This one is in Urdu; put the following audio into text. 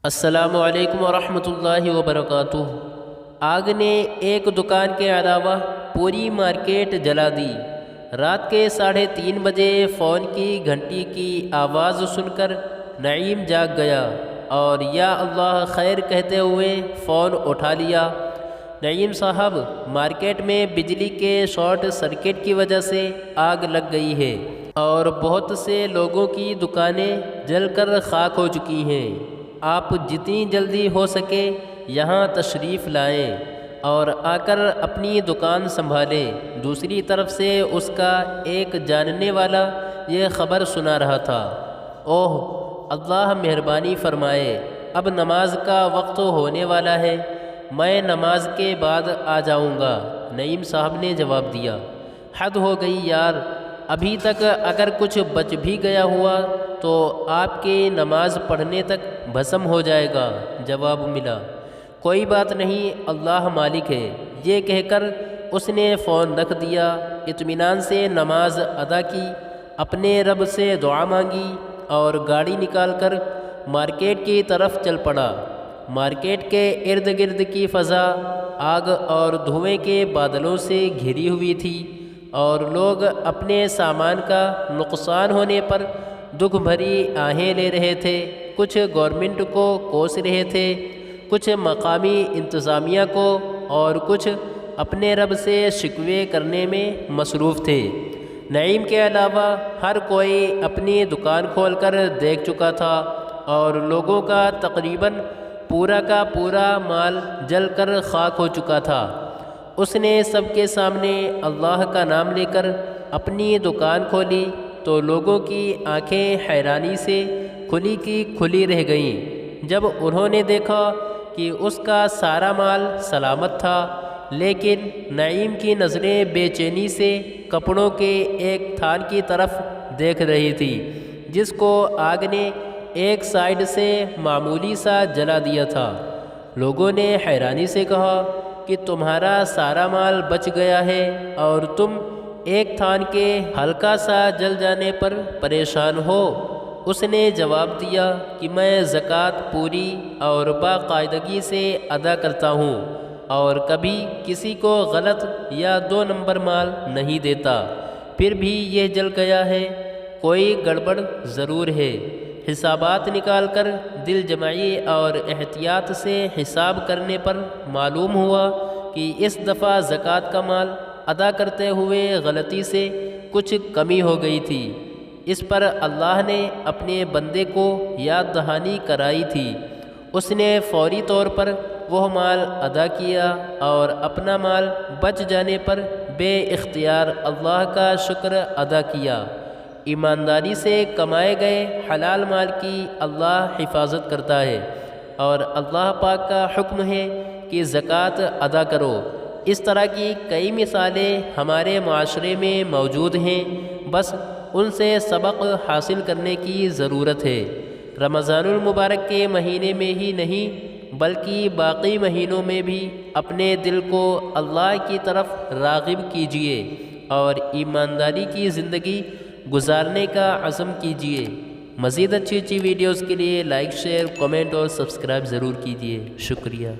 السلام علیکم ورحمۃ اللہ وبرکاتہ۔ آگ نے ایک دکان کے علاوہ پوری مارکیٹ جلا دی۔ رات کے 3:30 بجے فون کی گھنٹی کی آواز سن کر نعیم جاگ گیا اور یا اللہ خیر کہتے ہوئے فون اٹھا لیا۔ نعیم صاحب، مارکیٹ میں بجلی کے شارٹ سرکٹ کی وجہ سے آگ لگ گئی ہے اور بہت سے لوگوں کی دکانیں جل کر خاک ہو چکی ہیں۔ آپ جتنی جلدی ہو سکے یہاں تشریف لائیں اور آ کر اپنی دکان سنبھالیں۔ دوسری طرف سے اس کا ایک جاننے والا یہ خبر سنا رہا تھا۔ اوہ، اللہ مہربانی فرمائے، اب نماز کا وقت ہونے والا ہے، میں نماز کے بعد آ جاؤں گا۔ نعیم صاحب نے جواب دیا، حد ہو گئی یار، ابھی تک اگر کچھ بچ بھی گیا ہوا تو آپ کے نماز پڑھنے تک بھسم ہو جائے گا۔ جواب ملا، کوئی بات نہیں، اللہ مالک ہے۔ یہ کہہ کر اس نے فون رکھ دیا، اطمینان سے نماز ادا کی، اپنے رب سے دعا مانگی اور گاڑی نکال کر مارکیٹ کی طرف چل پڑا۔ مارکیٹ کے ارد گرد کی فضا آگ اور دھوئیں کے بادلوں سے گھری ہوئی تھی اور لوگ اپنے سامان کا نقصان ہونے پر دکھ بھری آہیں لے رہے تھے۔ کچھ گورنمنٹ کو کوس رہے تھے، کچھ مقامی انتظامیہ کو اور کچھ اپنے رب سے شکوے کرنے میں مصروف تھے۔ نعیم کے علاوہ ہر کوئی اپنی دکان کھول کر دیکھ چکا تھا اور لوگوں کا تقریباً پورا کا پورا مال جل کر خاک ہو چکا تھا۔ اس نے سب کے سامنے اللہ کا نام لے کر اپنی دکان کھولی تو لوگوں کی آنکھیں حیرانی سے کھلی کی کھلی رہ گئیں جب انہوں نے دیکھا کہ اس کا سارا مال سلامت تھا، لیکن نعیم کی نظریں بے چینی سے کپڑوں کے ایک تھان کی طرف دیکھ رہی تھی جس کو آگ نے ایک سائیڈ سے معمولی سا جلا دیا تھا۔ لوگوں نے حیرانی سے کہا کہ تمہارا سارا مال بچ گیا ہے اور تم ایک تھان کے ہلکا سا جل جانے پر پریشان ہو۔ اس نے جواب دیا کہ میں زکوٰۃ پوری اور باقاعدگی سے ادا کرتا ہوں اور کبھی کسی کو غلط یا 2 نمبر مال نہیں دیتا، پھر بھی یہ جل گیا ہے، کوئی گڑبڑ ضرور ہے۔ حسابات نکال کر دل جمعی اور احتیاط سے حساب کرنے پر معلوم ہوا کہ اس دفعہ زکوٰۃ کا مال ادا کرتے ہوئے غلطی سے کچھ کمی ہو گئی تھی۔ اس پر اللہ نے اپنے بندے کو یاد دہانی کرائی تھی۔ اس نے فوری طور پر وہ مال ادا کیا اور اپنا مال بچ جانے پر بے اختیار اللہ کا شکر ادا کیا۔ ایمانداری سے کمائے گئے حلال مال کی اللہ حفاظت کرتا ہے اور اللہ پاک کا حکم ہے کہ زکوٰۃ ادا کرو۔ اس طرح کی کئی مثالیں ہمارے معاشرے میں موجود ہیں، بس ان سے سبق حاصل کرنے کی ضرورت ہے۔ رمضان المبارک کے مہینے میں ہی نہیں بلکہ باقی مہینوں میں بھی اپنے دل کو اللہ کی طرف راغب کیجیے اور ایمانداری کی زندگی گزارنے کا عزم کیجیے۔ مزید اچھی ویڈیوز کے لیے لائک، شیئر، کمنٹ اور سبسکرائب ضرور کیجیے۔ شکریہ۔